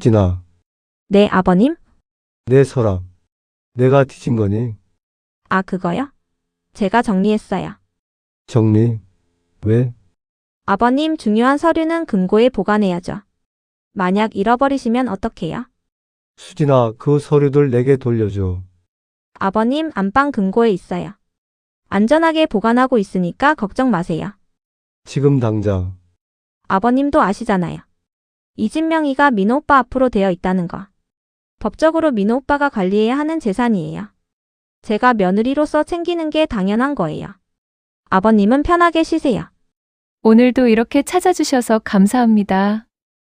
수진아, 네, 아버님? 내 서랍. 내가 뒤진 거니? 아, 그거요? 제가 정리했어요. 정리. 왜? 아버님, 중요한 서류는 금고에 보관해야죠. 만약 잃어버리시면 어떡해요? 수진아, 그 서류들 내게 돌려줘. 아버님, 안방 금고에 있어요. 안전하게 보관하고 있으니까 걱정 마세요. 지금 당장. 아버님도 아시잖아요. 이 집 명의가 민호 오빠 앞으로 되어 있다는 거. 법적으로 민호 오빠가 관리해야 하는 재산이에요. 제가 며느리로서 챙기는 게 당연한 거예요. 아버님은 편하게 쉬세요. 오늘도 이렇게 찾아주셔서 감사합니다.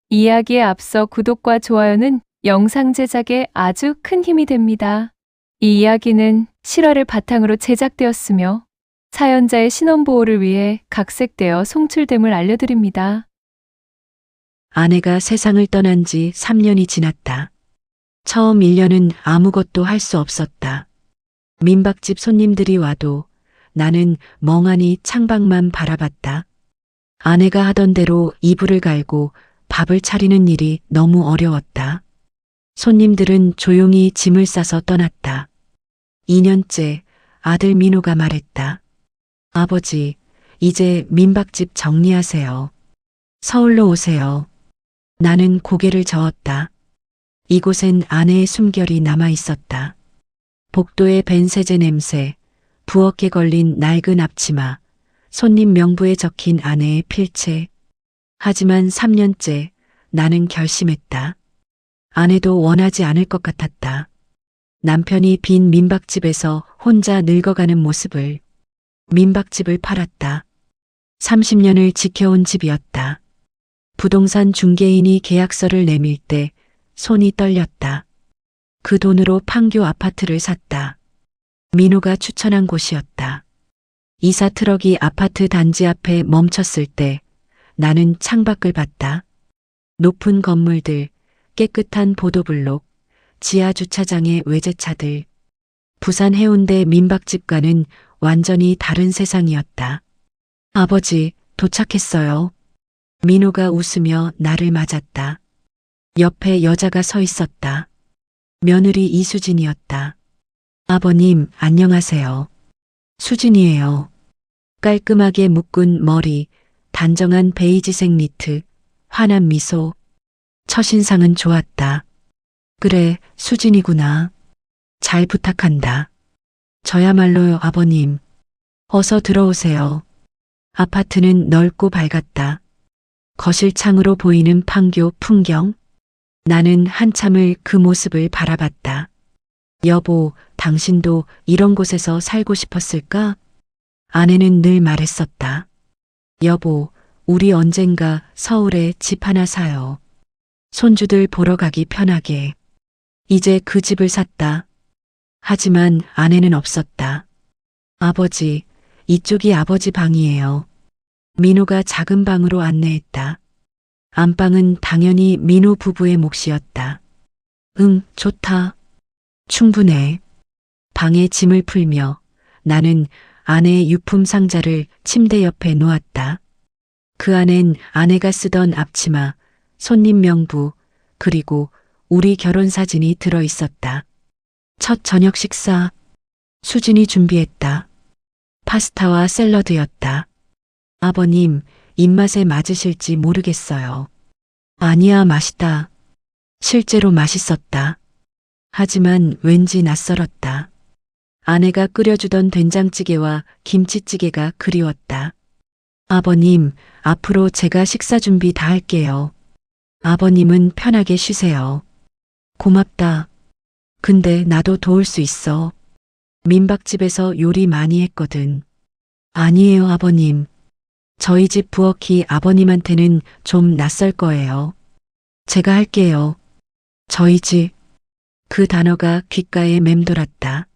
이야기에 앞서 구독과 좋아요는 영상 제작에 아주 큰 힘이 됩니다. 이 이야기는 실화를 바탕으로 제작되었으며 사연자의 신원보호를 위해 각색되어 송출됨을 알려드립니다. 아내가 세상을 떠난 지 3년이 지났다. 처음 1년은 아무것도 할 수 없었다. 민박집 손님들이 와도 나는 멍하니 창밖만 바라봤다. 아내가 하던 대로 이불을 갈고 밥을 차리는 일이 너무 어려웠다. 손님들은 조용히 짐을 싸서 떠났다. 2년째 아들 민호가 말했다. 아버지, 이제 민박집 정리하세요. 서울로 오세요. 나는 고개를 저었다. 이곳엔 아내의 숨결이 남아 있었다. 복도의 벤세제 냄새, 부엌에 걸린 낡은 앞치마, 손님 명부에 적힌 아내의 필체. 하지만 3년째 나는 결심했다. 아내도 원하지 않을 것 같았다. 남편이 빈 민박집에서 혼자 늙어가는 모습을. 민박집을 팔았다. 30년을 지켜온 집이었다. 부동산 중개인이 계약서를 내밀 때 손이 떨렸다. 그 돈으로 판교 아파트를 샀다. 민호가 추천한 곳이었다. 이사 트럭이 아파트 단지 앞에 멈췄을 때 나는 창밖을 봤다. 높은 건물들, 깨끗한 보도블록, 지하 주차장의 외제차들. 부산 해운대 민박집과는 완전히 다른 세상이었다. 아버지, 도착했어요. 민호가 웃으며 나를 맞았다. 옆에 여자가 서 있었다. 며느리 이수진이었다. 아버님, 안녕하세요. 수진이에요. 깔끔하게 묶은 머리, 단정한 베이지색 니트, 환한 미소. 첫인상은 좋았다. 그래, 수진이구나. 잘 부탁한다. 저야말로요, 아버님. 어서 들어오세요. 아파트는 넓고 밝았다. 거실 창으로 보이는 판교 풍경. 나는 한참을 그 모습을 바라봤다. 여보, 당신도 이런 곳에서 살고 싶었을까? 아내는 늘 말했었다. 여보, 우리 언젠가 서울에 집 하나 사요. 손주들 보러 가기 편하게. 이제 그 집을 샀다. 하지만 아내는 없었다. 아버지, 이쪽이 아버지 방이에요. 민호가 작은 방으로 안내했다. 안방은 당연히 민호 부부의 몫이었다. 응, 좋다. 충분해. 방에 짐을 풀며 나는 아내의 유품 상자를 침대 옆에 놓았다. 그 안엔 아내가 쓰던 앞치마, 손님 명부, 그리고 우리 결혼 사진이 들어 있었다. 첫 저녁 식사, 수진이 준비했다. 파스타와 샐러드였다. 아버님, 입맛에 맞으실지 모르겠어요. 아니야, 맛있다. 실제로 맛있었다. 하지만 왠지 낯설었다. 아내가 끓여주던 된장찌개와 김치찌개가 그리웠다. 아버님, 앞으로 제가 식사 준비 다 할게요. 아버님은 편하게 쉬세요. 고맙다. 근데 나도 도울 수 있어. 민박집에서 요리 많이 했거든. 아니에요, 아버님. 저희 집 부엌이 아버님한테는 좀 낯설 거예요. 제가 할게요. 저희 집. 그 단어가 귓가에 맴돌았다.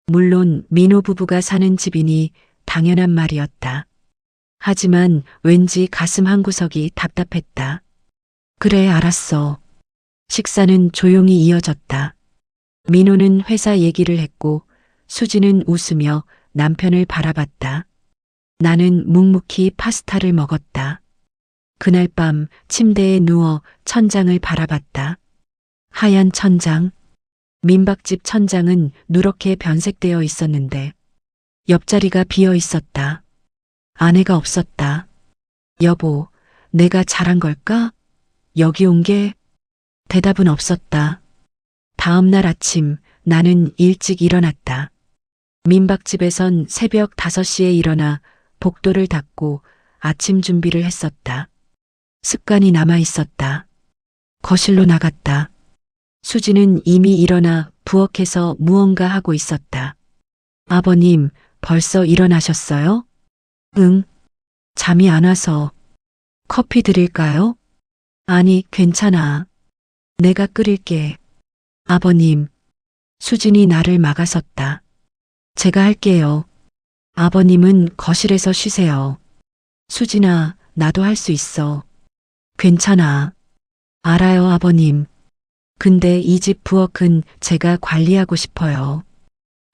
물론 민호 부부가 사는 집이니 당연한 말이었다. 하지만 왠지 가슴 한구석이 답답했다. 그래, 알았어. 식사는 조용히 이어졌다. 민호는 회사 얘기를 했고 수지는 웃으며 남편을 바라봤다. 나는 묵묵히 파스타를 먹었다. 그날 밤 침대에 누워 천장을 바라봤다. 하얀 천장. 민박집 천장은 누렇게 변색되어 있었는데 옆자리가 비어 있었다. 아내가 없었다. 여보, 내가 잘한 걸까? 여기 온 게? 대답은 없었다. 다음 날 아침 나는 일찍 일어났다. 민박집에선 새벽 5시에 일어나 복도를 닦고 아침 준비를 했었다. 습관이 남아 있었다. 거실로 나갔다. 수지는 이미 일어나 부엌에서 무언가 하고 있었다. 아버님, 벌써 일어나셨어요? 응. 잠이 안 와서. 커피 드릴까요? 아니, 괜찮아. 내가 끓일게. 아버님. 수진이 나를 막아섰다. 제가 할게요. 아버님은 거실에서 쉬세요. 수진아, 나도 할 수 있어. 괜찮아. 알아요, 아버님. 근데 이 집 부엌은 제가 관리하고 싶어요.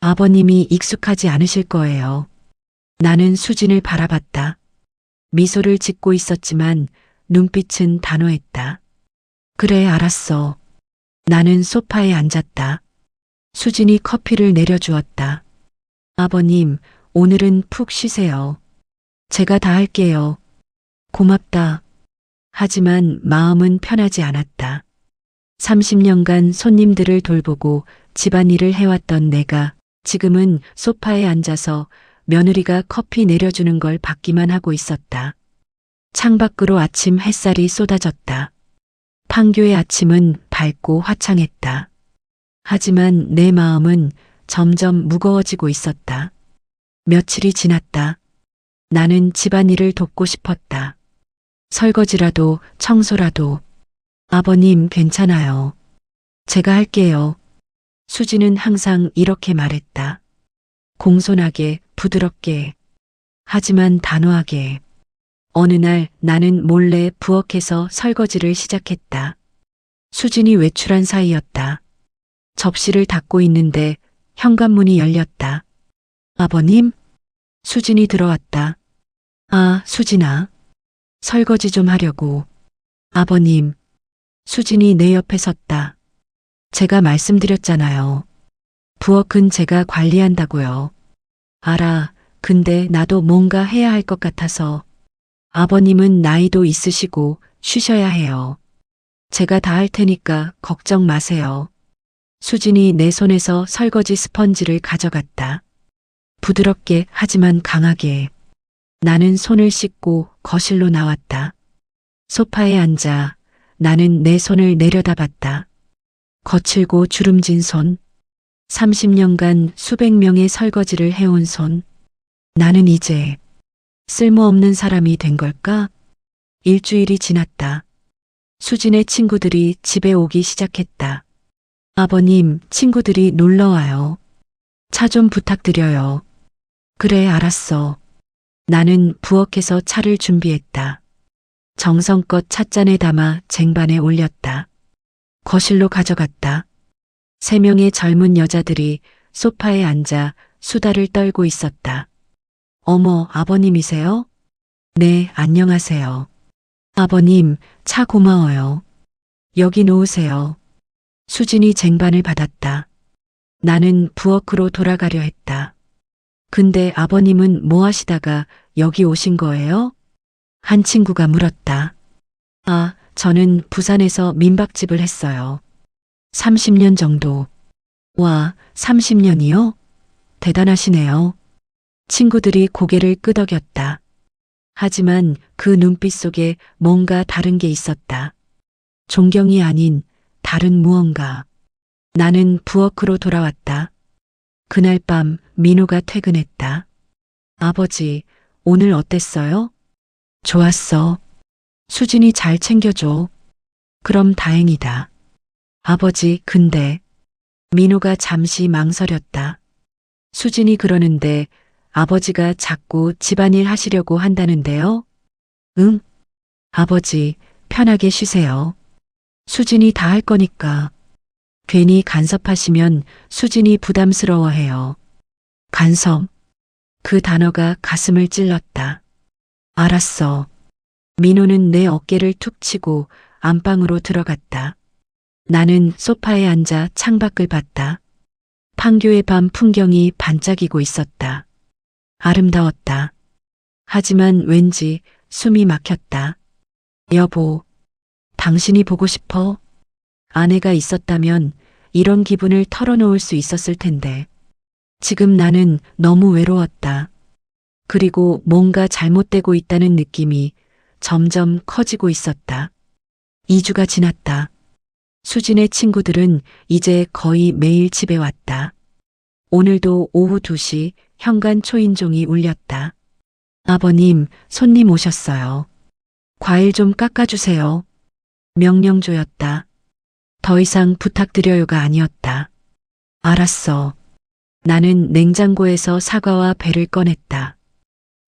아버님이 익숙하지 않으실 거예요. 나는 수진을 바라봤다. 미소를 짓고 있었지만 눈빛은 단호했다. 그래, 알았어. 나는 소파에 앉았다. 수진이 커피를 내려주었다. 아버님, 오늘은 푹 쉬세요. 제가 다 할게요. 고맙다. 하지만 마음은 편하지 않았다. 30년간 손님들을 돌보고 집안일을 해왔던 내가 지금은 소파에 앉아서 며느리가 커피 내려주는 걸 받기만 하고 있었다. 창밖으로 아침 햇살이 쏟아졌다. 판교의 아침은 밝고 화창했다. 하지만 내 마음은 점점 무거워지고 있었다. 며칠이 지났다. 나는 집안일을 돕고 싶었다. 설거지라도 청소라도. 아버님, 괜찮아요. 제가 할게요. 수지는 항상 이렇게 말했다. 공손하게, 부드럽게. 하지만 단호하게. 어느 날 나는 몰래 부엌에서 설거지를 시작했다. 수진이 외출한 사이였다. 접시를 닦고 있는데 현관문이 열렸다. 아버님? 수진이 들어왔다. 아, 수진아. 설거지 좀 하려고. 아버님. 수진이 내 옆에 섰다. 제가 말씀드렸잖아요. 부엌은 제가 관리한다고요. 알아. 근데 나도 뭔가 해야 할 것 같아서. 아버님은 나이도 있으시고 쉬셔야 해요. 제가 다 할 테니까 걱정 마세요. 수진이 내 손에서 설거지 스펀지를 가져갔다. 부드럽게 하지만 강하게. 나는 손을 씻고 거실로 나왔다. 소파에 앉아 나는 내 손을 내려다봤다. 거칠고 주름진 손. 30년간 수백 명의 설거지를 해온 손. 나는 이제 쓸모없는 사람이 된 걸까? 일주일이 지났다. 수진의 친구들이 집에 오기 시작했다. 아버님, 친구들이 놀러 와요. 차 좀 부탁드려요. 그래, 알았어. 나는 부엌에서 차를 준비했다. 정성껏 찻잔에 담아 쟁반에 올렸다. 거실로 가져갔다. 3명의 젊은 여자들이 소파에 앉아 수다를 떨고 있었다. 어머, 아버님이세요? 네, 안녕하세요. 아버님, 차 고마워요. 여기 놓으세요. 수진이 쟁반을 받았다. 나는 부엌으로 돌아가려 했다. 근데 아버님은 뭐 하시다가 여기 오신 거예요? 한 친구가 물었다. 아, 저는 부산에서 민박집을 했어요. 30년 정도. 와, 30년이요? 대단하시네요. 친구들이 고개를 끄덕였다. 하지만 그 눈빛 속에 뭔가 다른 게 있었다. 존경이 아닌 다른 무언가. 나는 부엌으로 돌아왔다. 그날 밤 민호가 퇴근했다. 아버지, 오늘 어땠어요? 좋았어. 수진이 잘 챙겨줘. 그럼 다행이다. 아버지, 근데 민호가 잠시 망설였다. 수진이 그러는데 아버지가 자꾸 집안일 하시려고 한다는데요? 응? 아버지, 편하게 쉬세요. 수진이 다 할 거니까. 괜히 간섭하시면 수진이 부담스러워해요. 간섭. 그 단어가 가슴을 찔렀다. 알았어. 민호는 내 어깨를 툭 치고 안방으로 들어갔다. 나는 소파에 앉아 창밖을 봤다. 판교의 밤 풍경이 반짝이고 있었다. 아름다웠다. 하지만 왠지 숨이 막혔다. 여보, 당신이 보고 싶어? 아내가 있었다면 이런 기분을 털어놓을 수 있었을 텐데. 지금 나는 너무 외로웠다. 그리고 뭔가 잘못되고 있다는 느낌이 점점 커지고 있었다. 2주가 지났다. 수진의 친구들은 이제 거의 매일 집에 왔다. 오늘도 오후 2시 현관 초인종이 울렸다. 아버님, 손님 오셨어요. 과일 좀 깎아주세요. 명령조였다. 더 이상 부탁드려요가 아니었다. 알았어. 나는 냉장고에서 사과와 배를 꺼냈다.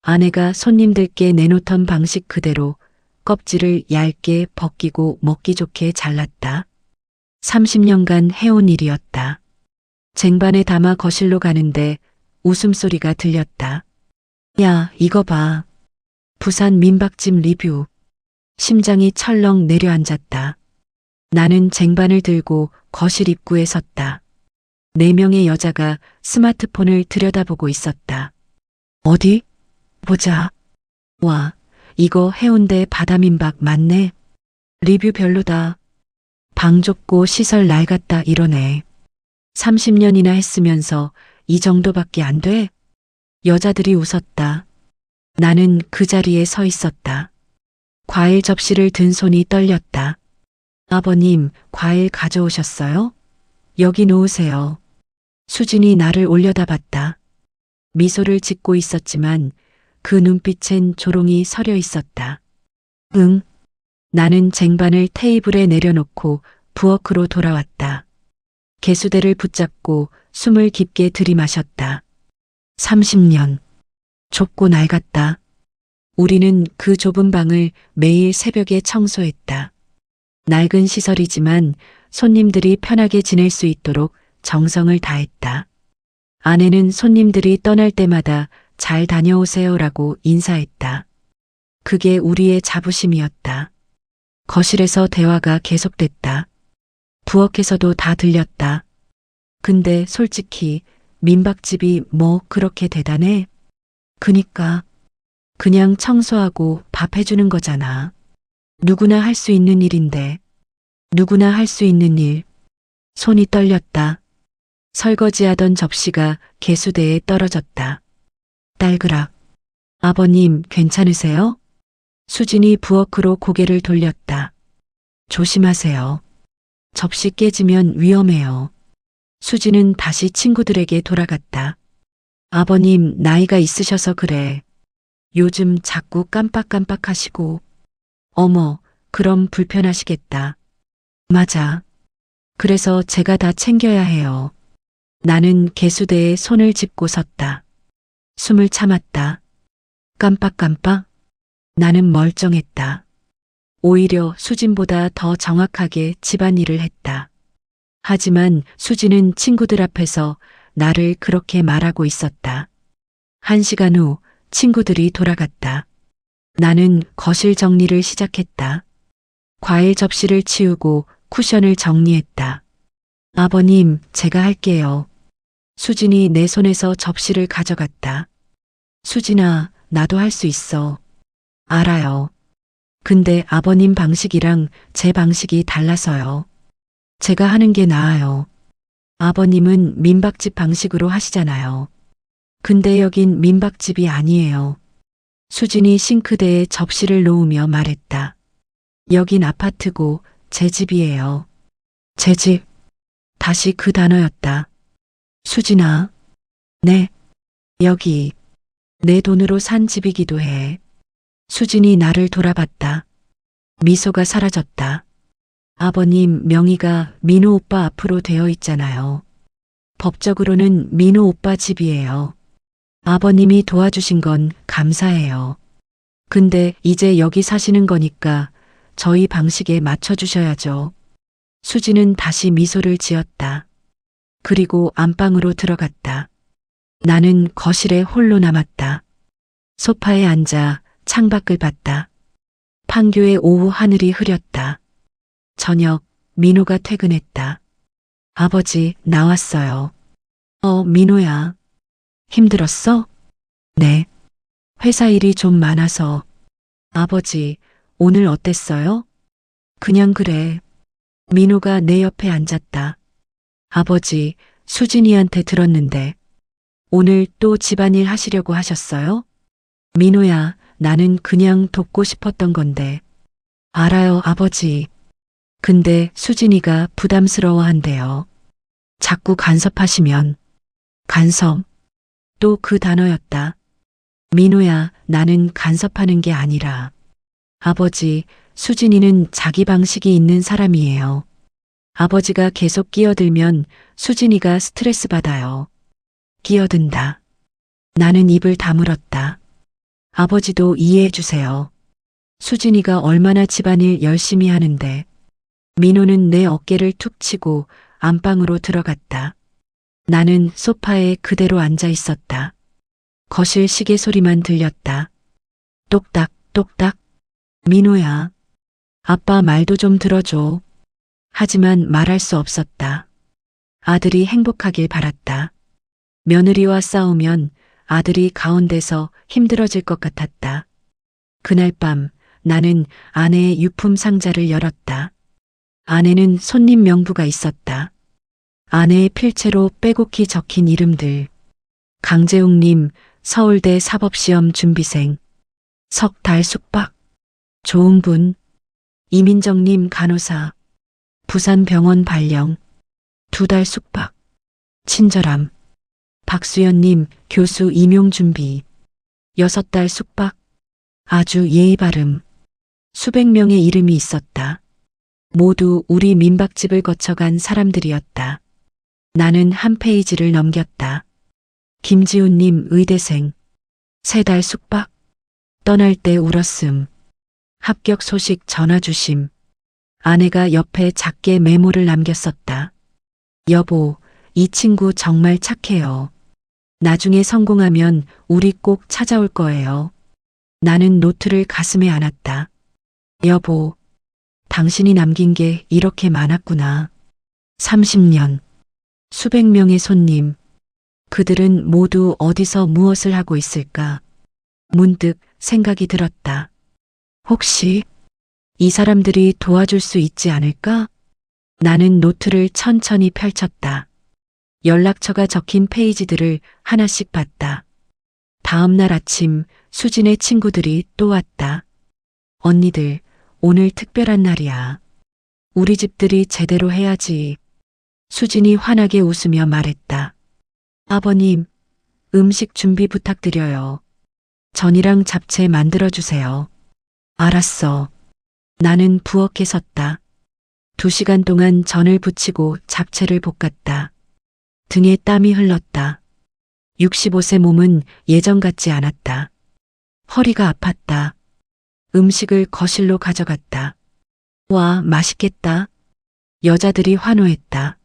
아내가 손님들께 내놓던 방식 그대로 껍질을 얇게 벗기고 먹기 좋게 잘랐다. 30년간 해온 일이었다. 쟁반에 담아 거실로 가는데 웃음소리가 들렸다. 야, 이거 봐. 부산 민박집 리뷰. 심장이 철렁 내려앉았다. 나는 쟁반을 들고 거실 입구에 섰다. 4명의 여자가 스마트폰을 들여다보고 있었다. 어디? 보자. 와, 이거 해운대 바다민박 맞네. 리뷰 별로다. 방 좁고 시설 낡았다 이러네. 30년이나 했으면서 이 정도밖에 안 돼? 여자들이 웃었다. 나는 그 자리에 서 있었다. 과일 접시를 든 손이 떨렸다. 아버님, 과일 가져오셨어요? 여기 놓으세요. 수진이 나를 올려다봤다. 미소를 짓고 있었지만 그 눈빛엔 조롱이 서려 있었다. 응. 나는 쟁반을 테이블에 내려놓고 부엌으로 돌아왔다. 개수대를 붙잡고 숨을 깊게 들이마셨다. 30년. 좁고 낡았다. 우리는 그 좁은 방을 매일 새벽에 청소했다. 낡은 시설이지만 손님들이 편하게 지낼 수 있도록 정성을 다했다. 아내는 손님들이 떠날 때마다 잘 다녀오세요라고 인사했다. 그게 우리의 자부심이었다. 거실에서 대화가 계속됐다. 부엌에서도 다 들렸다. 근데 솔직히 민박집이 뭐 그렇게 대단해? 그니까 그냥 청소하고 밥 해주는 거잖아. 누구나 할 수 있는 일인데. 누구나 할 수 있는 일. 손이 떨렸다. 설거지하던 접시가 개수대에 떨어졌다. 딸그락. 아버님 괜찮으세요? 수진이 부엌으로 고개를 돌렸다. 조심하세요. 접시 깨지면 위험해요. 수진은 다시 친구들에게 돌아갔다. 아버님 나이가 있으셔서 그래. 요즘 자꾸 깜빡깜빡하시고. 어머, 그럼 불편하시겠다. 맞아. 그래서 제가 다 챙겨야 해요. 나는 개수대에 손을 짚고 섰다. 숨을 참았다. 깜빡깜빡? 나는 멀쩡했다. 오히려 수진보다 더 정확하게 집안일을 했다. 하지만 수진은 친구들 앞에서 나를 그렇게 말하고 있었다. 1시간 후 친구들이 돌아갔다. 나는 거실 정리를 시작했다. 과일 접시를 치우고 쿠션을 정리했다. 아버님, 제가 할게요. 수진이 내 손에서 접시를 가져갔다. 수진아, 나도 할 수 있어. 알아요. 근데 아버님 방식이랑 제 방식이 달라서요. 제가 하는 게 나아요. 아버님은 민박집 방식으로 하시잖아요. 근데 여긴 민박집이 아니에요. 수진이 싱크대에 접시를 놓으며 말했다. 여긴 아파트고 제 집이에요. 제 집. 다시 그 단어였다. 수진아. 네. 여기. 내 돈으로 산 집이기도 해. 수진이 나를 돌아봤다. 미소가 사라졌다. 아버님 명의가 민호 오빠 앞으로 되어 있잖아요. 법적으로는 민호 오빠 집이에요. 아버님이 도와주신 건 감사해요. 근데 이제 여기 사시는 거니까 저희 방식에 맞춰주셔야죠. 수진은 다시 미소를 지었다. 그리고 안방으로 들어갔다. 나는 거실에 홀로 남았다. 소파에 앉아 창밖을 봤다. 판교의 오후 하늘이 흐렸다. 저녁 민호가 퇴근했다. 아버지, 나왔어요. 민호야. 힘들었어? 네. 회사 일이 좀 많아서. 아버지, 오늘 어땠어요? 그냥 그래. 민호가 내 옆에 앉았다. 아버지, 수진이한테 들었는데 오늘 또 집안일 하시려고 하셨어요? 민호야, 나는 그냥 돕고 싶었던 건데. 알아요, 아버지. 근데 수진이가 부담스러워한대요. 자꾸 간섭하시면. 간섭. 또 그 단어였다. 민호야, 나는 간섭하는 게 아니라. 아버지, 수진이는 자기 방식이 있는 사람이에요. 아버지가 계속 끼어들면 수진이가 스트레스 받아요. 끼어든다. 나는 입을 다물었다. 아버지도 이해해 주세요. 수진이가 얼마나 집안일 열심히 하는데. 민호는 내 어깨를 툭 치고 안방으로 들어갔다. 나는 소파에 그대로 앉아 있었다. 거실 시계 소리만 들렸다. 똑딱, 똑딱. 민호야. 아빠 말도 좀 들어줘. 하지만 말할 수 없었다. 아들이 행복하길 바랐다. 며느리와 싸우면 아들이 가운데서 힘들어질 것 같았다. 그날 밤 나는 아내의 유품 상자를 열었다. 안에는 손님 명부가 있었다. 아내의 필체로 빼곡히 적힌 이름들. 강재웅님, 서울대 사법시험 준비생. 석 달 숙박. 조응분. 이민정님 간호사. 부산병원 발령. 2달 숙박. 친절함. 박수연님 교수 임용 준비. 6달 숙박. 아주 예의 바름. 수백 명의 이름이 있었다. 모두 우리 민박집을 거쳐간 사람들이었다. 나는 한 페이지를 넘겼다. 김지훈님 의대생. 3달 숙박. 떠날 때 울었음. 합격 소식 전화 주심. 아내가 옆에 작게 메모를 남겼었다. 여보, 이 친구 정말 착해요. 나중에 성공하면 우리 꼭 찾아올 거예요. 나는 노트를 가슴에 안았다. 여보, 당신이 남긴 게 이렇게 많았구나. 30년. 수백 명의 손님. 그들은 모두 어디서 무엇을 하고 있을까? 문득 생각이 들었다. 혹시 이 사람들이 도와줄 수 있지 않을까? 나는 노트를 천천히 펼쳤다. 연락처가 적힌 페이지들을 하나씩 봤다. 다음 날 아침 수진의 친구들이 또 왔다. 언니들, 오늘 특별한 날이야. 우리 집들이 제대로 해야지. 수진이 환하게 웃으며 말했다. 아버님, 음식 준비 부탁드려요. 전이랑 잡채 만들어주세요. 알았어. 나는 부엌에 섰다. 2시간 동안 전을 부치고 잡채를 볶았다. 등에 땀이 흘렀다. 65세 몸은 예전 같지 않았다. 허리가 아팠다. 음식을 거실로 가져갔다. 와, 맛있겠다. 여자들이 환호했다.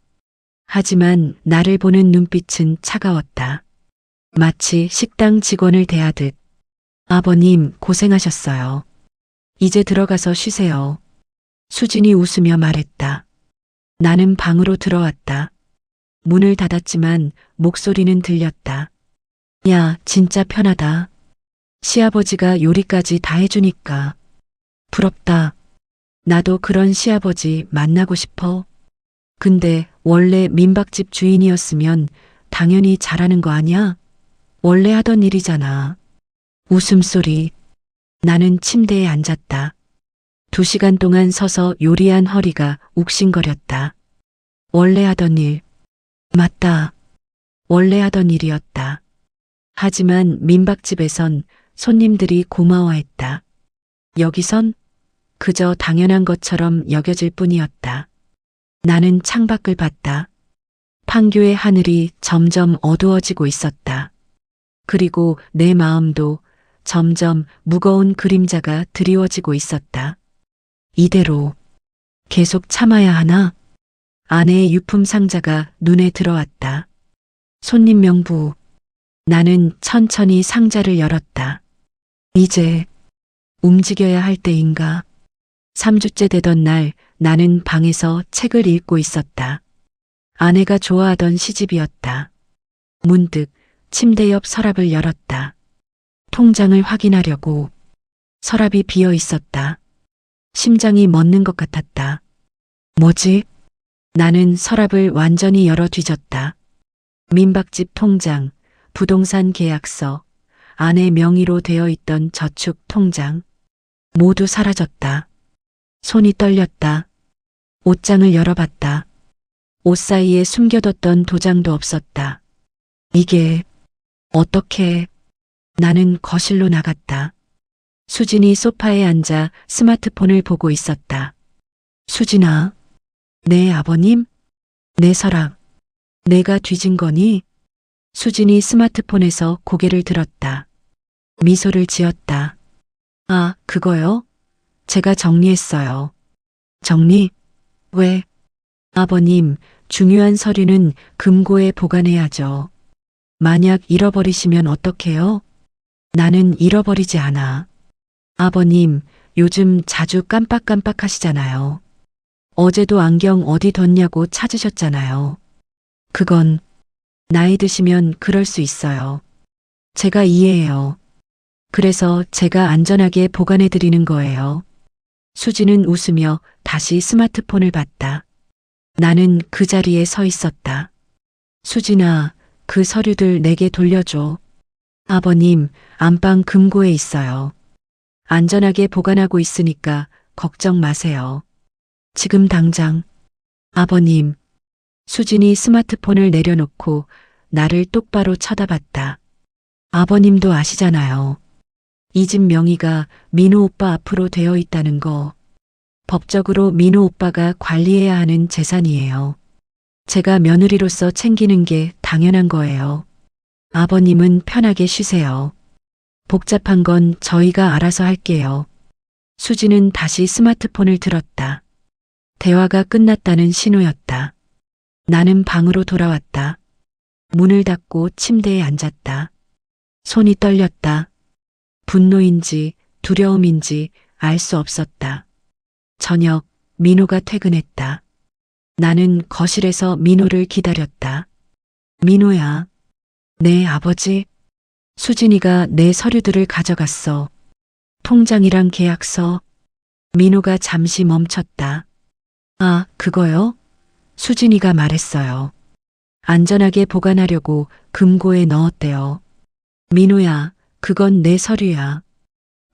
하지만 나를 보는 눈빛은 차가웠다. 마치 식당 직원을 대하듯. 아버님, 고생하셨어요. 이제 들어가서 쉬세요. 수진이 웃으며 말했다. 나는 방으로 들어왔다. 문을 닫았지만 목소리는 들렸다. 야, 진짜 편하다. 시아버지가 요리까지 다 해주니까. 부럽다. 나도 그런 시아버지 만나고 싶어. 근데 원래 민박집 주인이었으면 당연히 잘하는 거 아니야? 원래 하던 일이잖아. 웃음소리. 나는 침대에 앉았다. 2시간 동안 서서 요리한 허리가 욱신거렸다. 원래 하던 일. 맞다. 원래 하던 일이었다. 하지만 민박집에선 손님들이 고마워했다. 여기선 그저 당연한 것처럼 여겨질 뿐이었다. 나는 창밖을 봤다. 판교의 하늘이 점점 어두워지고 있었다. 그리고 내 마음도 점점 무거운 그림자가 드리워지고 있었다. 이대로 계속 참아야 하나? 아내의 유품 상자가 눈에 들어왔다. 손님 명부. 나는 천천히 상자를 열었다. 이제 움직여야 할 때인가? 3주째 되던 날 나는 방에서 책을 읽고 있었다. 아내가 좋아하던 시집이었다. 문득 침대 옆 서랍을 열었다. 통장을 확인하려고 서랍이 비어 있었다. 심장이 멎는 것 같았다. 뭐지? 나는 서랍을 완전히 열어 뒤졌다. 민박집 통장, 부동산 계약서, 아내 명의로 되어 있던 저축 통장, 모두 사라졌다. 손이 떨렸다. 옷장을 열어봤다. 옷 사이에 숨겨뒀던 도장도 없었다. 이게 어떻게? 나는 거실로 나갔다. 수진이 소파에 앉아 스마트폰을 보고 있었다. 수진아, 내 아버님? 내 서랍, 내가 뒤진 거니? 수진이 스마트폰에서 고개를 들었다. 미소를 지었다. 아, 그거요? 제가 정리했어요. 정리? 왜? 아버님, 중요한 서류는 금고에 보관해야죠. 만약 잃어버리시면 어떡해요? 나는 잃어버리지 않아. 아버님, 요즘 자주 깜빡깜빡 하시잖아요. 어제도 안경 어디 뒀냐고 찾으셨잖아요. 그건 나이 드시면 그럴 수 있어요. 제가 이해해요. 그래서 제가 안전하게 보관해 드리는 거예요. 수지는 웃으며 다시 스마트폰을 봤다. 나는 그 자리에 서 있었다. 수진아, 그 서류들 내게 돌려줘. 아버님, 안방 금고에 있어요. 안전하게 보관하고 있으니까 걱정 마세요. 지금 당장. 아버님. 수진이 스마트폰을 내려놓고 나를 똑바로 쳐다봤다. 아버님도 아시잖아요. 이 집 명의가 민호 오빠 앞으로 되어 있다는 거. 법적으로 민호 오빠가 관리해야 하는 재산이에요. 제가 며느리로서 챙기는 게 당연한 거예요. 아버님은 편하게 쉬세요. 복잡한 건 저희가 알아서 할게요. 수지는 다시 스마트폰을 들었다. 대화가 끝났다는 신호였다. 나는 방으로 돌아왔다. 문을 닫고 침대에 앉았다. 손이 떨렸다. 분노인지 두려움인지 알 수 없었다. 저녁, 민호가 퇴근했다. 나는 거실에서 민호를 기다렸다. 민호야. 네, 아버지. 수진이가 내 서류들을 가져갔어. 통장이랑 계약서. 민호가 잠시 멈췄다. 아, 그거요? 수진이가 말했어요. 안전하게 보관하려고 금고에 넣었대요. 민호야, 그건 내 서류야.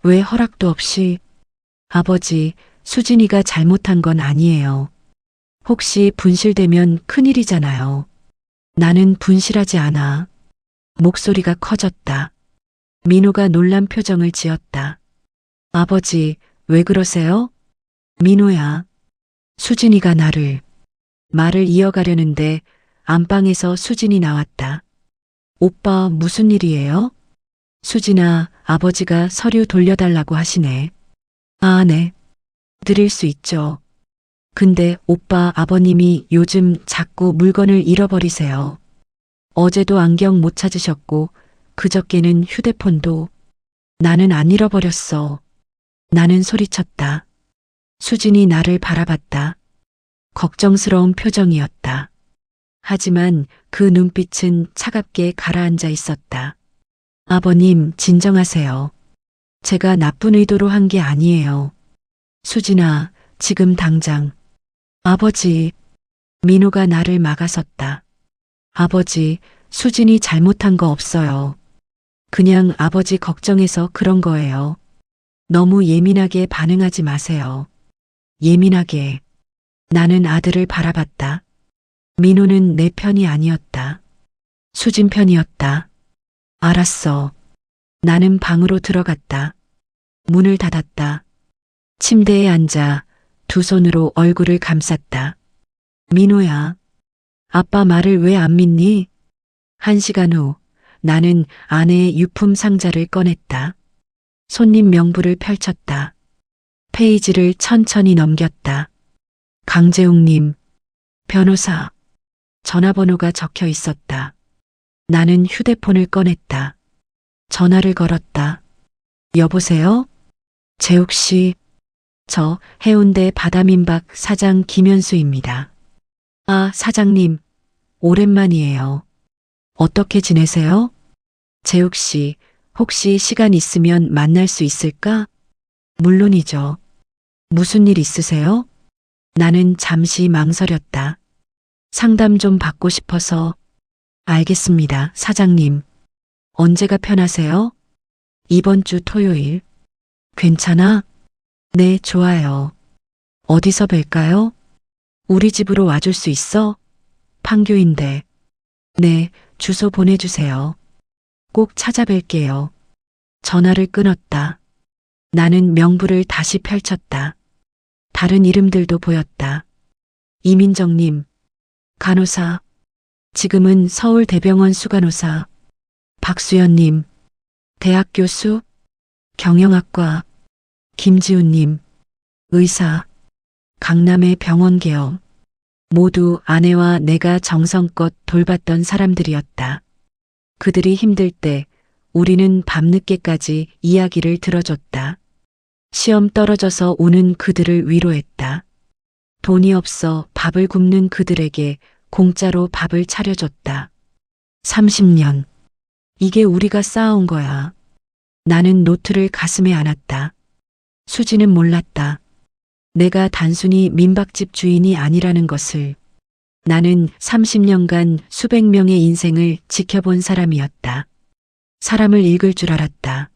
왜 허락도 없이? 아버지, 수진이가 잘못한 건 아니에요. 혹시 분실되면 큰일이잖아요. 나는 분실하지 않아. 목소리가 커졌다. 민호가 놀란 표정을 지었다. 아버지, 왜 그러세요? 민호야. 수진이가 말을 이어가려는데 안방에서 수진이 나왔다. 오빠, 무슨 일이에요? 수진아, 아버지가 서류 돌려달라고 하시네. 아, 네. 드릴 수 있죠. 근데 오빠 아버님이 요즘 자꾸 물건을 잃어버리세요. 어제도 안경 못 찾으셨고 그저께는 휴대폰도. 나는 안 잃어버렸어. 나는 소리쳤다. 수진이 나를 바라봤다. 걱정스러운 표정이었다. 하지만 그 눈빛은 차갑게 가라앉아 있었다. 아버님, 진정하세요. 제가 나쁜 의도로 한 게 아니에요. 수진아, 지금 당장. 아버지. 민호가 나를 막아섰다. 아버지, 수진이 잘못한 거 없어요. 그냥 아버지 걱정해서 그런 거예요. 너무 예민하게 반응하지 마세요. 예민하게. 나는 아들을 바라봤다. 민호는 내 편이 아니었다. 수진 편이었다. 알았어. 나는 방으로 들어갔다. 문을 닫았다. 침대에 앉아 두 손으로 얼굴을 감쌌다. 민호야, 아빠 말을 왜 안 믿니? 1시간 후 나는 아내의 유품 상자를 꺼냈다. 손님 명부를 펼쳤다. 페이지를 천천히 넘겼다. 강재웅님, 변호사. 전화번호가 적혀 있었다. 나는 휴대폰을 꺼냈다. 전화를 걸었다. 여보세요? 재욱 씨. 저 해운대 바다민박 사장 김현수입니다. 아, 사장님, 오랜만이에요. 어떻게 지내세요? 재욱 씨, 혹시 시간 있으면 만날 수 있을까? 물론이죠. 무슨 일 있으세요? 나는 잠시 망설였다. 상담 좀 받고 싶어서. 알겠습니다, 사장님. 언제가 편하세요? 이번 주 토요일. 괜찮아? 네, 좋아요. 어디서 뵐까요? 우리 집으로 와줄 수 있어? 판교인데. 네, 주소 보내주세요. 꼭 찾아뵐게요. 전화를 끊었다. 나는 명부를 다시 펼쳤다. 다른 이름들도 보였다. 이민정님, 간호사. 지금은 서울대병원 수간호사. 박수연님, 대학 교수, 경영학과. 김지훈님, 의사. 강남의 병원 개업. 모두 아내와 내가 정성껏 돌봤던 사람들이었다. 그들이 힘들 때 우리는 밤늦게까지 이야기를 들어줬다. 시험 떨어져서 우는 그들을 위로했다. 돈이 없어 밥을 굶는 그들에게 공짜로 밥을 차려줬다. 30년. 이게 우리가 쌓아온 거야. 나는 노트를 가슴에 안았다. 수지는 몰랐다. 내가 단순히 민박집 주인이 아니라는 것을. 나는 30년간 수백 명의 인생을 지켜본 사람이었다. 사람을 읽을 줄 알았다.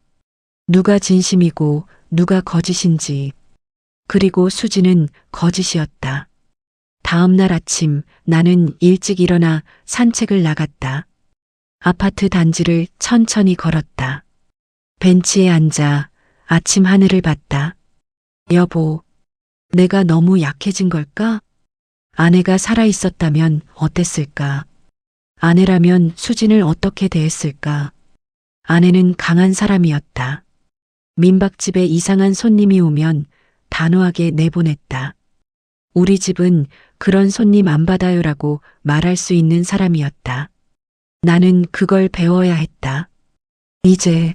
누가 진심이고 누가 거짓인지. 그리고 수지는 거짓이었다. 다음 날 아침 나는 일찍 일어나 산책을 나갔다. 아파트 단지를 천천히 걸었다. 벤치에 앉아 아침 하늘을 봤다. 여보, 내가 너무 약해진 걸까? 아내가 살아있었다면 어땠을까? 아내라면 수진을 어떻게 대했을까? 아내는 강한 사람이었다. 민박집에 이상한 손님이 오면 단호하게 내보냈다. 우리 집은 그런 손님 안 받아요라고 말할 수 있는 사람이었다. 나는 그걸 배워야 했다. 이제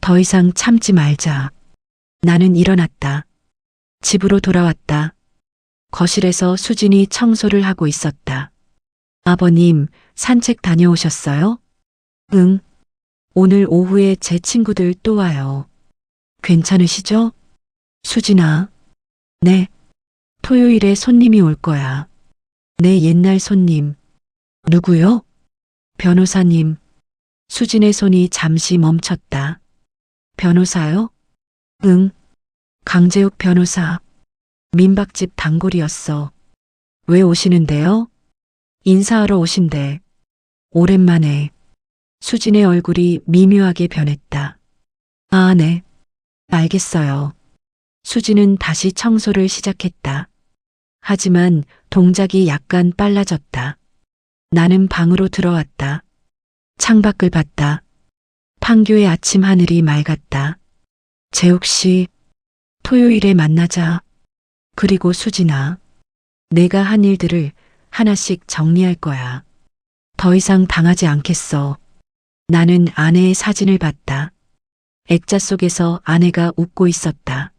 더 이상 참지 말자. 나는 일어났다. 집으로 돌아왔다. 거실에서 수진이 청소를 하고 있었다. 아버님, 산책 다녀오셨어요? 응. 오늘 오후에 제 친구들 또 와요. 괜찮으시죠? 수진아. 네. 토요일에 손님이 올 거야. 내 옛날 손님. 누구요? 변호사님. 수진의 손이 잠시 멈췄다. 변호사요? 응. 강재욱 변호사. 민박집 단골이었어. 왜 오시는데요? 인사하러 오신대. 오랜만에. 수진의 얼굴이 미묘하게 변했다. 아, 네. 알겠어요. 수진은 다시 청소를 시작했다. 하지만 동작이 약간 빨라졌다. 나는 방으로 들어왔다. 창밖을 봤다. 판교의 아침 하늘이 맑았다. 재욱 씨, 토요일에 만나자. 그리고 수진아, 내가 한 일들을 하나씩 정리할 거야. 더 이상 당하지 않겠어. 나는 아내의 사진을 봤다. 액자 속에서 아내가 웃고 있었다.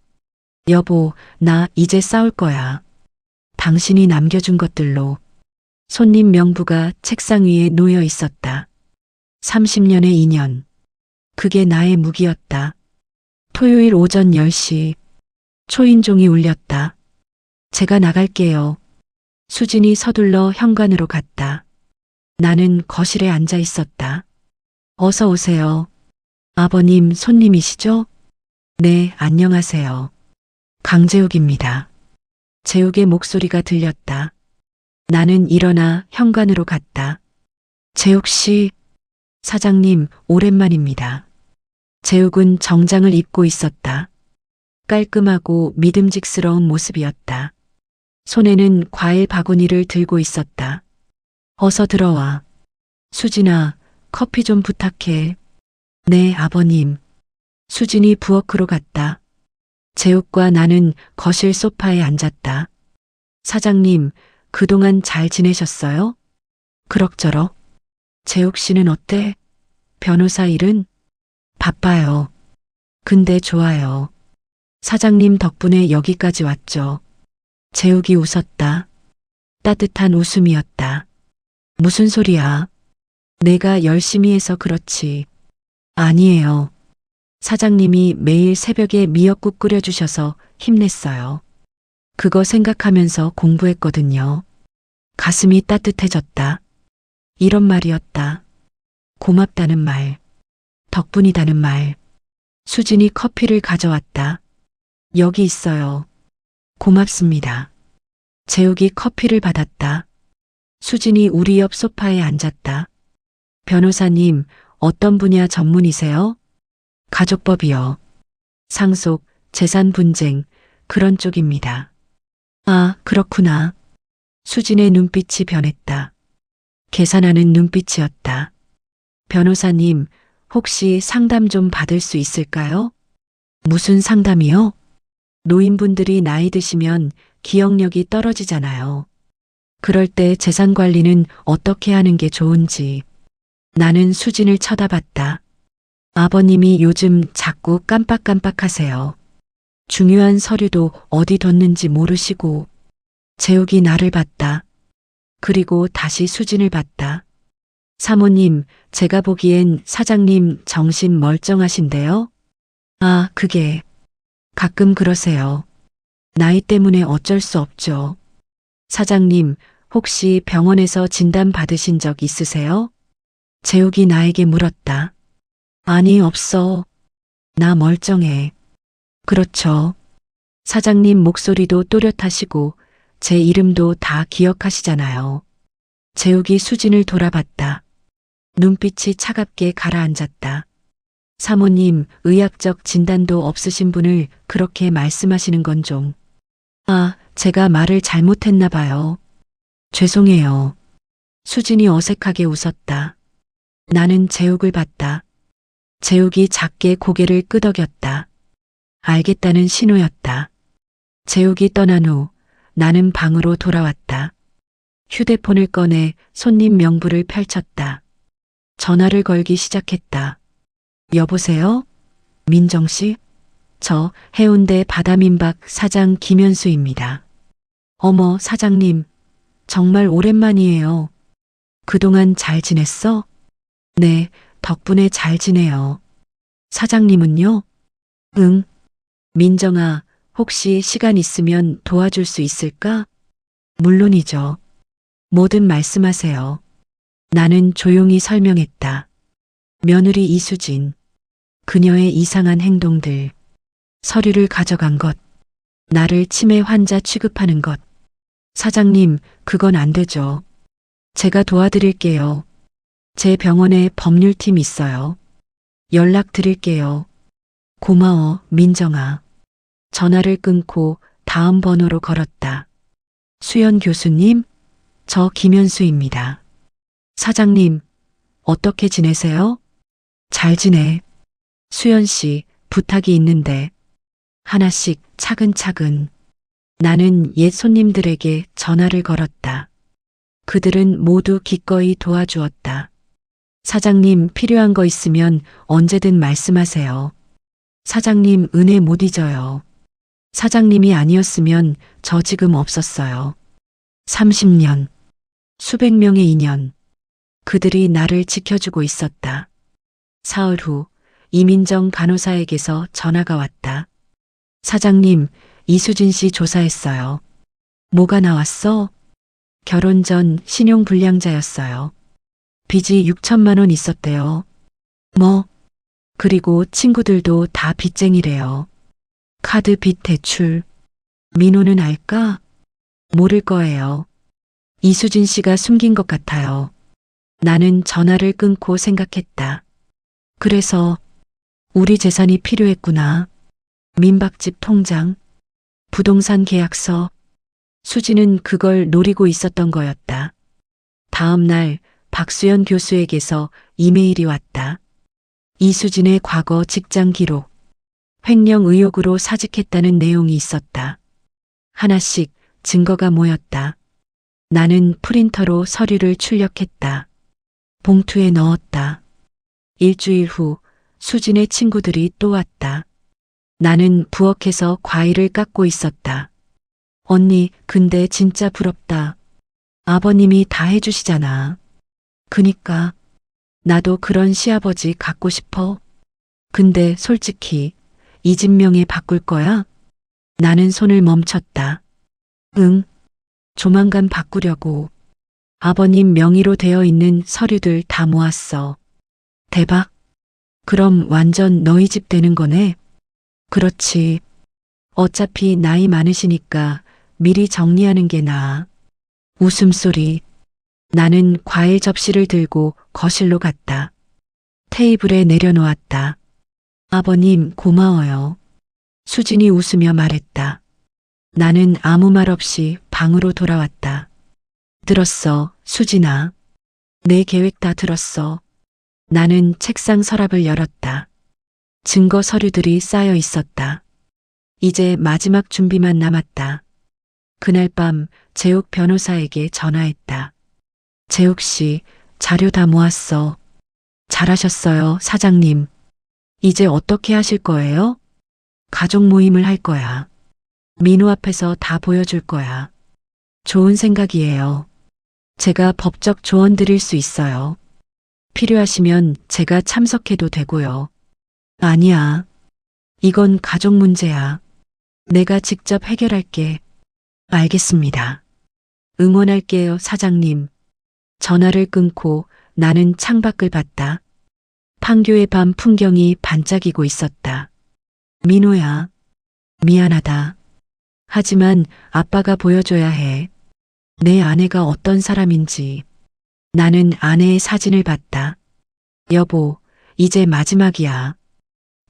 여보, 나 이제 싸울 거야. 당신이 남겨준 것들로. 손님 명부가 책상 위에 놓여 있었다. 30년의 인연. 그게 나의 무기였다. 토요일 오전 10시. 초인종이 울렸다. 제가 나갈게요. 수진이 서둘러 현관으로 갔다. 나는 거실에 앉아 있었다. 어서 오세요. 아버님 손님이시죠? 네, 안녕하세요. 강재욱입니다. 재욱의 목소리가 들렸다. 나는 일어나 현관으로 갔다. 재욱 씨, 사장님, 오랜만입니다. 재욱은 정장을 입고 있었다. 깔끔하고 믿음직스러운 모습이었다. 손에는 과일 바구니를 들고 있었다. 어서 들어와. 수진아, 커피 좀 부탁해. 네, 아버님. 수진이 부엌으로 갔다. 재욱과 나는 거실 소파에 앉았다. 사장님, 그동안 잘 지내셨어요? 그럭저럭. 재욱 씨는 어때? 변호사 일은? 바빠요. 근데 좋아요. 사장님 덕분에 여기까지 왔죠. 재욱이 웃었다. 따뜻한 웃음이었다. 무슨 소리야? 내가 열심히 해서 그렇지. 아니에요. 사장님이 매일 새벽에 미역국 끓여주셔서 힘냈어요. 그거 생각하면서 공부했거든요. 가슴이 따뜻해졌다. 이런 말이었다. 고맙다는 말. 덕분이다는 말. 수진이 커피를 가져왔다. 여기 있어요. 고맙습니다. 재욱이 커피를 받았다. 수진이 우리 옆 소파에 앉았다. 변호사님, 어떤 분야 전문이세요? 가족법이요. 상속, 재산 분쟁, 그런 쪽입니다. 아, 그렇구나. 수진의 눈빛이 변했다. 계산하는 눈빛이었다. 변호사님, 혹시 상담 좀 받을 수 있을까요? 무슨 상담이요? 노인분들이 나이 드시면 기억력이 떨어지잖아요. 그럴 때 재산 관리는 어떻게 하는 게 좋은지. 나는 수진을 쳐다봤다. 아버님이 요즘 자꾸 깜빡깜빡하세요. 중요한 서류도 어디 뒀는지 모르시고. 재욱이 나를 봤다. 그리고 다시 수진을 봤다. 사모님, 제가 보기엔 사장님 정신 멀쩡하신데요? 아, 그게 가끔 그러세요. 나이 때문에 어쩔 수 없죠. 사장님, 혹시 병원에서 진단 받으신 적 있으세요? 재욱이 나에게 물었다. 아니, 없어. 나 멀쩡해. 그렇죠. 사장님 목소리도 또렷하시고 제 이름도 다 기억하시잖아요. 재욱이 수진을 돌아봤다. 눈빛이 차갑게 가라앉았다. 사모님, 의학적 진단도 없으신 분을 그렇게 말씀하시는 건 좀. 아, 제가 말을 잘못했나 봐요. 죄송해요. 수진이 어색하게 웃었다. 나는 재욱을 봤다. 재욱이 작게 고개를 끄덕였다. 알겠다는 신호였다. 재욱이 떠난 후 나는 방으로 돌아왔다. 휴대폰을 꺼내 손님 명부를 펼쳤다. 전화를 걸기 시작했다. 여보세요? 민정 씨? 저 해운대 바다민박 사장 김현수입니다. 어머, 사장님. 정말 오랜만이에요. 그동안 잘 지냈어? 네, 덕분에 잘 지내요. 사장님은요? 응. 민정아, 혹시 시간 있으면 도와줄 수 있을까? 물론이죠. 뭐든 말씀하세요. 나는 조용히 설명했다. 며느리 이수진. 그녀의 이상한 행동들. 서류를 가져간 것. 나를 치매 환자 취급하는 것. 사장님, 그건 안 되죠. 제가 도와드릴게요. 제 병원에 법률팀 있어요. 연락 드릴게요. 고마워, 민정아. 전화를 끊고 다음 번호로 걸었다. 수연 교수님, 저 김현수입니다. 사장님, 어떻게 지내세요? 잘 지내. 수연 씨, 부탁이 있는데. 하나씩 차근차근. 나는 옛 손님들에게 전화를 걸었다. 그들은 모두 기꺼이 도와주었다. 사장님, 필요한 거 있으면 언제든 말씀하세요. 사장님, 은혜 못 잊어요. 사장님이 아니었으면 저 지금 없었어요. 30년, 수백 명의 인연. 그들이 나를 지켜주고 있었다. 사흘 후 이민정 간호사에게서 전화가 왔다. 사장님, 이수진 씨 조사했어요. 뭐가 나왔어? 결혼 전 신용불량자였어요. 빚이 6천만 원 있었대요. 뭐? 그리고 친구들도 다 빚쟁이래요. 카드 빚 대출. 민호는 알까? 모를 거예요. 이수진 씨가 숨긴 것 같아요. 나는 전화를 끊고 생각했다. 그래서 우리 재산이 필요했구나. 민박집 통장, 부동산 계약서. 수지는 그걸 노리고 있었던 거였다. 다음 날 박수연 교수에게서 이메일이 왔다. 이수진의 과거 직장 기록, 횡령 의혹으로 사직했다는 내용이 있었다. 하나씩 증거가 모였다. 나는 프린터로 서류를 출력했다. 봉투에 넣었다. 일주일 후 수진의 친구들이 또 왔다. 나는 부엌에서 과일을 깎고 있었다. 언니, 근데 진짜 부럽다. 아버님이 다 해주시잖아. 그니까, 나도 그런 시아버지 갖고 싶어. 근데 솔직히, 이 집 명예 바꿀 거야? 나는 손을 멈췄다. 응, 조만간 바꾸려고. 아버님 명의로 되어 있는 서류들 다 모았어. 대박. 그럼 완전 너희 집 되는 거네? 그렇지. 어차피 나이 많으시니까 미리 정리하는 게 나아. 웃음소리. 나는 과일 접시를 들고 거실로 갔다. 테이블에 내려놓았다. 아버님 고마워요. 수진이 웃으며 말했다. 나는 아무 말 없이 방으로 돌아왔다. 들었어, 수진아. 내 계획 다 들었어. 나는 책상 서랍을 열었다. 증거 서류들이 쌓여 있었다. 이제 마지막 준비만 남았다. 그날 밤 재욱 변호사에게 전화했다. 재욱 씨, 자료 다 모았어. 잘하셨어요, 사장님. 이제 어떻게 하실 거예요? 가족 모임을 할 거야. 민호 앞에서 다 보여줄 거야. 좋은 생각이에요. 제가 법적 조언 드릴 수 있어요. 필요하시면 제가 참석해도 되고요. 아니야. 이건 가족 문제야. 내가 직접 해결할게. 알겠습니다. 응원할게요, 사장님. 전화를 끊고 나는 창밖을 봤다. 판교의 밤 풍경이 반짝이고 있었다. 민호야, 미안하다. 하지만 아빠가 보여줘야 해. 내 아내가 어떤 사람인지. 나는 아내의 사진을 봤다. 여보, 이제 마지막이야.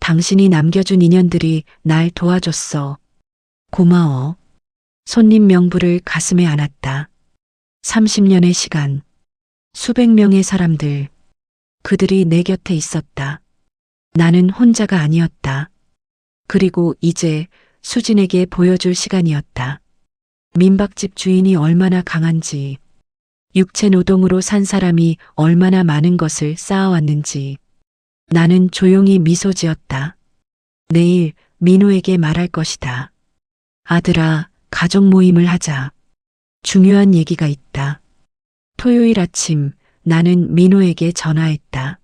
당신이 남겨준 인연들이 날 도와줬어. 고마워. 손님 명부를 가슴에 안았다. 30년의 시간. 수백 명의 사람들. 그들이 내 곁에 있었다. 나는 혼자가 아니었다. 그리고 이제 수진에게 보여줄 시간이었다. 민박집 주인이 얼마나 강한지, 육체 노동으로 산 사람이 얼마나 많은 것을 쌓아왔는지. 나는 조용히 미소 지었다. 내일 민호에게 말할 것이다. 아들아, 가족 모임을 하자. 중요한 얘기가 있다. 토요일 아침 나는 민호에게 전화했다.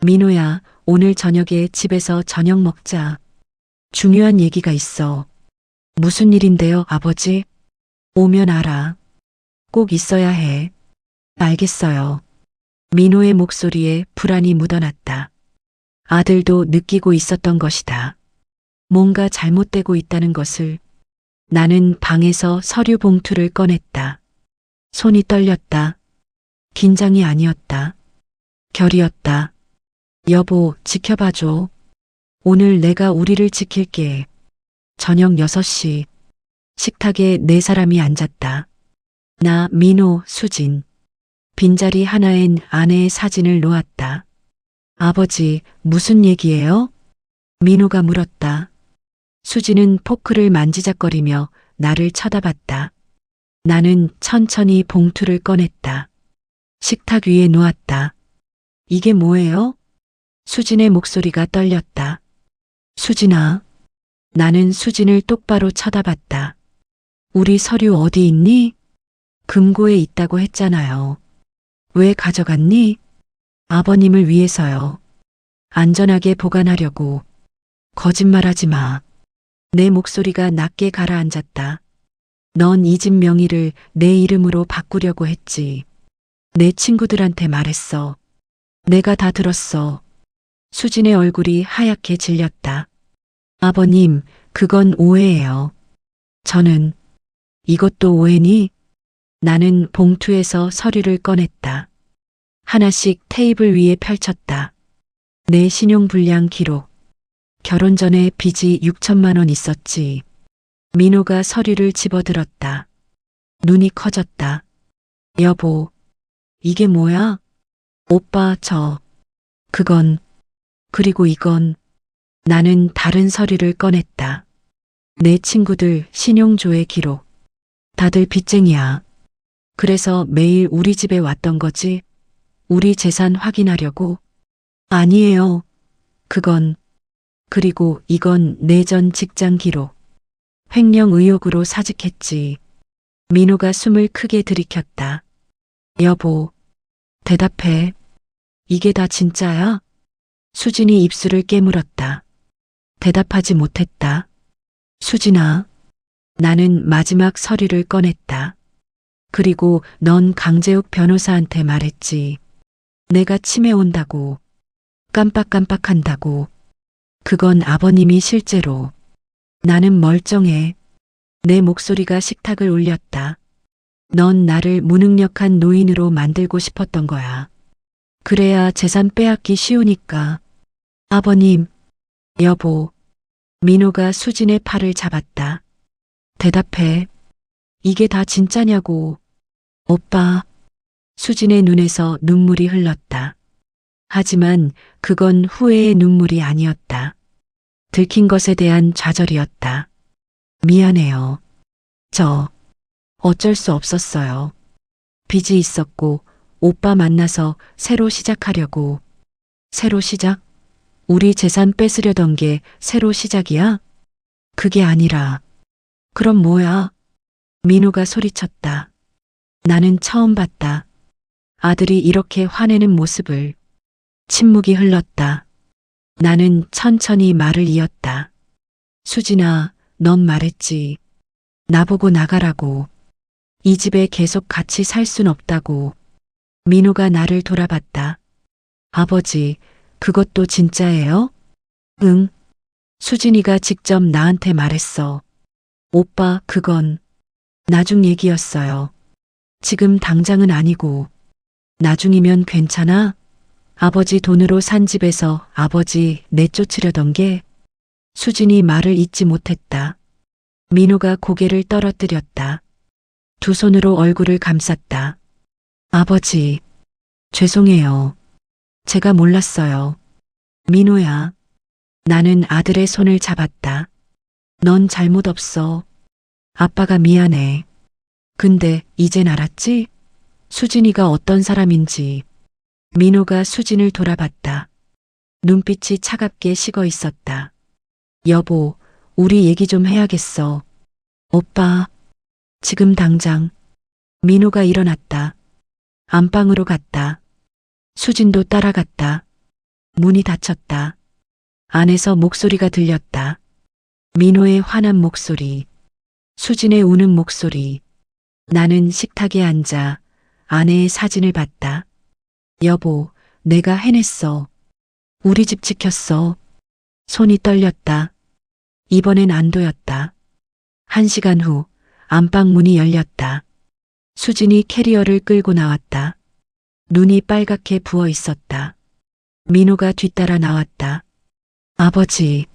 민호야, 오늘 저녁에 집에서 저녁 먹자. 중요한 얘기가 있어. 무슨 일인데요, 아버지? 오면 알아. 꼭 있어야 해. 알겠어요. 민호의 목소리에 불안이 묻어났다. 아들도 느끼고 있었던 것이다. 뭔가 잘못되고 있다는 것을. 나는 방에서 서류 봉투를 꺼냈다. 손이 떨렸다. 긴장이 아니었다. 결이었다. 여보, 지켜봐줘. 오늘 내가 우리를 지킬게. 저녁 6시. 식탁에 4사람이 앉았다. 나, 민호, 수진. 빈자리 하나엔 아내의 사진을 놓았다. 아버지, 무슨 얘기예요? 민호가 물었다. 수진은 포크를 만지작거리며 나를 쳐다봤다. 나는 천천히 봉투를 꺼냈다. 식탁 위에 놓았다. 이게 뭐예요? 수진의 목소리가 떨렸다. 수진아. 나는 수진을 똑바로 쳐다봤다. 우리 서류 어디 있니? 금고에 있다고 했잖아요. 왜 가져갔니? 아버님을 위해서요. 안전하게 보관하려고. 거짓말하지 마. 내 목소리가 낮게 가라앉았다. 넌 이 집 명의를 내 이름으로 바꾸려고 했지. 내 친구들한테 말했어. 내가 다 들었어. 수진의 얼굴이 하얗게 질렸다. 아버님, 그건 오해예요. 저는, 이것도 오해니? 나는 봉투에서 서류를 꺼냈다. 하나씩 테이블 위에 펼쳤다. 내 신용불량 기록. 결혼 전에 빚이 6천만 원 있었지. 민호가 서류를 집어들었다. 눈이 커졌다. 여보, 이게 뭐야? 오빠, 그건, 그리고 이건. 나는 다른 서류를 꺼냈다. 내 친구들 신용조회 기록. 다들 빚쟁이야. 그래서 매일 우리 집에 왔던 거지? 우리 재산 확인하려고? 아니에요. 그건 그리고 이건 내 전 직장 기록. 횡령 의혹으로 사직했지. 민호가 숨을 크게 들이켰다. 여보, 대답해. 이게 다 진짜야? 수진이 입술을 깨물었다. 대답하지 못했다. 수진아, 나는 마지막 서류를 꺼냈다. 그리고 넌 강재욱 변호사한테 말했지. 내가 치매 온다고. 깜빡깜빡한다고. 그건 아버님이 실제로. 나는 멀쩡해. 내 목소리가 식탁을 울렸다. 넌 나를 무능력한 노인으로 만들고 싶었던 거야. 그래야 재산 빼앗기 쉬우니까. 아버님, 여보. 민호가 수진의 팔을 잡았다. 대답해. 이게 다 진짜냐고. 오빠. 수진의 눈에서 눈물이 흘렀다. 하지만 그건 후회의 눈물이 아니었다. 들킨 것에 대한 좌절이었다. 미안해요. 저 어쩔 수 없었어요. 빚이 있었고 오빠 만나서 새로 시작하려고. 새로 시작? 우리 재산 뺏으려던 게 새로 시작이야? 그게 아니라. 그럼 뭐야? 민호가 소리쳤다. 나는 처음 봤다. 아들이 이렇게 화내는 모습을. 침묵이 흘렀다. 나는 천천히 말을 이었다. 수진아, 넌 말했지. 나보고 나가라고. 이 집에 계속 같이 살 순 없다고. 민호가 나를 돌아봤다. 아버지, 그것도 진짜예요? 응. 수진이가 직접 나한테 말했어. 오빠, 그건 나중 얘기였어요. 지금 당장은 아니고. 나중이면 괜찮아? 아버지 돈으로 산 집에서 아버지 내쫓으려던 게. 수진이 말을 잇지 못했다. 민호가 고개를 떨어뜨렸다. 두 손으로 얼굴을 감쌌다. 아버지, 죄송해요. 제가 몰랐어요. 민호야. 나는 아들의 손을 잡았다. 넌 잘못 없어. 아빠가 미안해. 근데 이젠 알았지? 수진이가 어떤 사람인지. 민호가 수진을 돌아봤다. 눈빛이 차갑게 식어 있었다. 여보, 우리 얘기 좀 해야겠어. 오빠, 지금 당장. 민호가 일어났다. 안방으로 갔다. 수진도 따라갔다. 문이 닫혔다. 안에서 목소리가 들렸다. 민호의 화난 목소리. 수진의 우는 목소리. 나는 식탁에 앉아 아내의 사진을 봤다. 여보, 내가 해냈어. 우리 집 지켰어. 손이 떨렸다. 이번엔 안도였다. 1시간 후 안방 문이 열렸다. 수진이 캐리어를 끌고 나왔다. 눈이 빨갛게 부어 있었다. 민호가 뒤따라 나왔다. 아버지.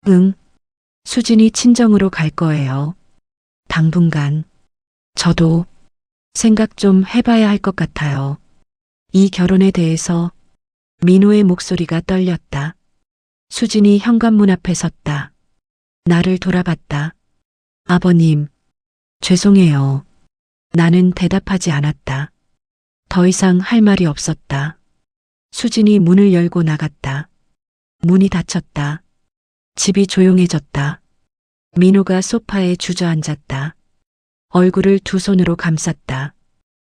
응. 수진이 친정으로 갈 거예요. 당분간. 저도 생각 좀 해봐야 할 것 같아요. 이 결혼에 대해서. 민호의 목소리가 떨렸다. 수진이 현관문 앞에 섰다. 나를 돌아봤다. 아버님, 죄송해요. 나는 대답하지 않았다. 더 이상 할 말이 없었다. 수진이 문을 열고 나갔다. 문이 닫혔다. 집이 조용해졌다. 민호가 소파에 주저앉았다. 얼굴을 두 손으로 감쌌다.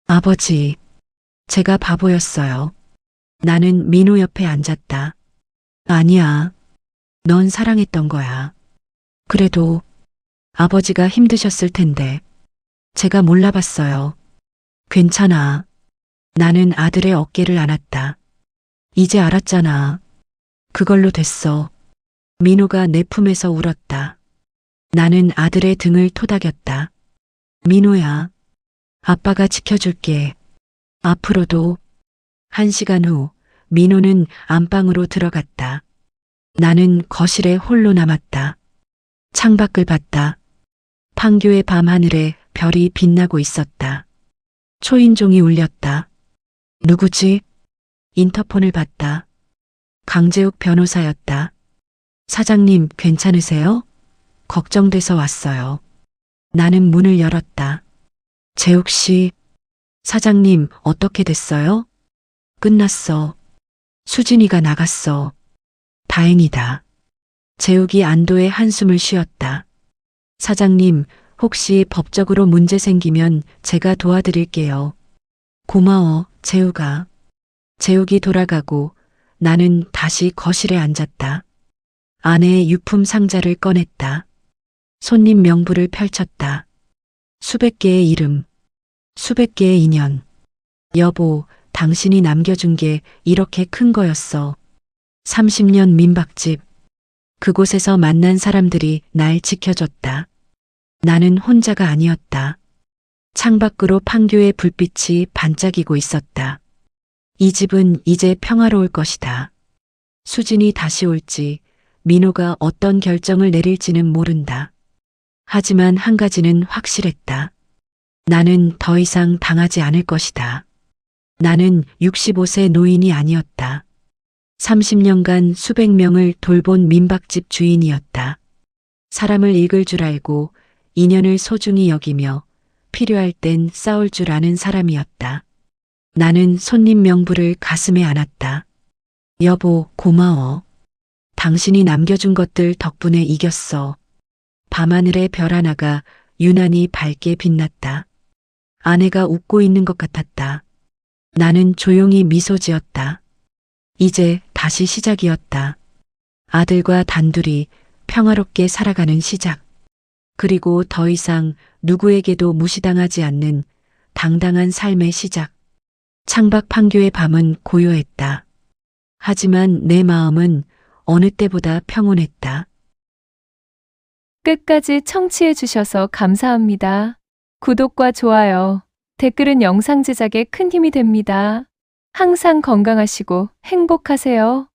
아버지, 제가 바보였어요. 나는 민호 옆에 앉았다. 아니야. 넌 사랑했던 거야. 그래도 아버지가 힘드셨을 텐데 제가 몰라봤어요. 괜찮아. 나는 아들의 어깨를 안았다. 이제 알았잖아. 그걸로 됐어. 민호가 내 품에서 울었다. 나는 아들의 등을 토닥였다. 민호야. 아빠가 지켜줄게. 앞으로도. 1시간 후 민호는 안방으로 들어갔다. 나는 거실에 홀로 남았다. 창밖을 봤다. 판교의 밤하늘에 별이 빛나고 있었다. 초인종이 울렸다. 누구지? 인터폰을 봤다. 강재욱 변호사였다. 사장님, 괜찮으세요? 걱정돼서 왔어요. 나는 문을 열었다. 재욱 씨, 사장님, 어떻게 됐어요? 끝났어. 수진이가 나갔어. 다행이다. 재욱이 안도의 한숨을 쉬었다. 사장님, 혹시 법적으로 문제 생기면 제가 도와드릴게요. 고마워, 재욱아. 재욱이 돌아가고 나는 다시 거실에 앉았다. 아내의 유품 상자를 꺼냈다. 손님 명부를 펼쳤다. 수백 개의 이름, 수백 개의 인연. 여보, 당신이 남겨준 게 이렇게 큰 거였어. 30년 민박집. 그곳에서 만난 사람들이 날 지켜줬다. 나는 혼자가 아니었다. 창밖으로 판교의 불빛이 반짝이고 있었다. 이 집은 이제 평화로울 것이다. 수진이 다시 올지, 민호가 어떤 결정을 내릴지는 모른다. 하지만 한 가지는 확실했다. 나는 더 이상 당하지 않을 것이다. 나는 65세 노인이 아니었다. 30년간 수백 명을 돌본 민박집 주인이었다. 사람을 읽을 줄 알고 인연을 소중히 여기며 필요할 땐 싸울 줄 아는 사람이었다. 나는 손님 명부를 가슴에 안았다. 여보, 고마워. 당신이 남겨준 것들 덕분에 이겼어. 밤하늘의 별 하나가 유난히 밝게 빛났다. 아내가 웃고 있는 것 같았다. 나는 조용히 미소 지었다. 이제 다시 시작이었다. 아들과 단둘이 평화롭게 살아가는 시작. 그리고 더 이상 누구에게도 무시당하지 않는 당당한 삶의 시작. 창밖 판교의 밤은 고요했다. 하지만 내 마음은 어느 때보다 평온했다. 끝까지 청취해 주셔서 감사합니다. 구독과 좋아요, 댓글은 영상 제작에 큰 힘이 됩니다. 항상 건강하시고 행복하세요.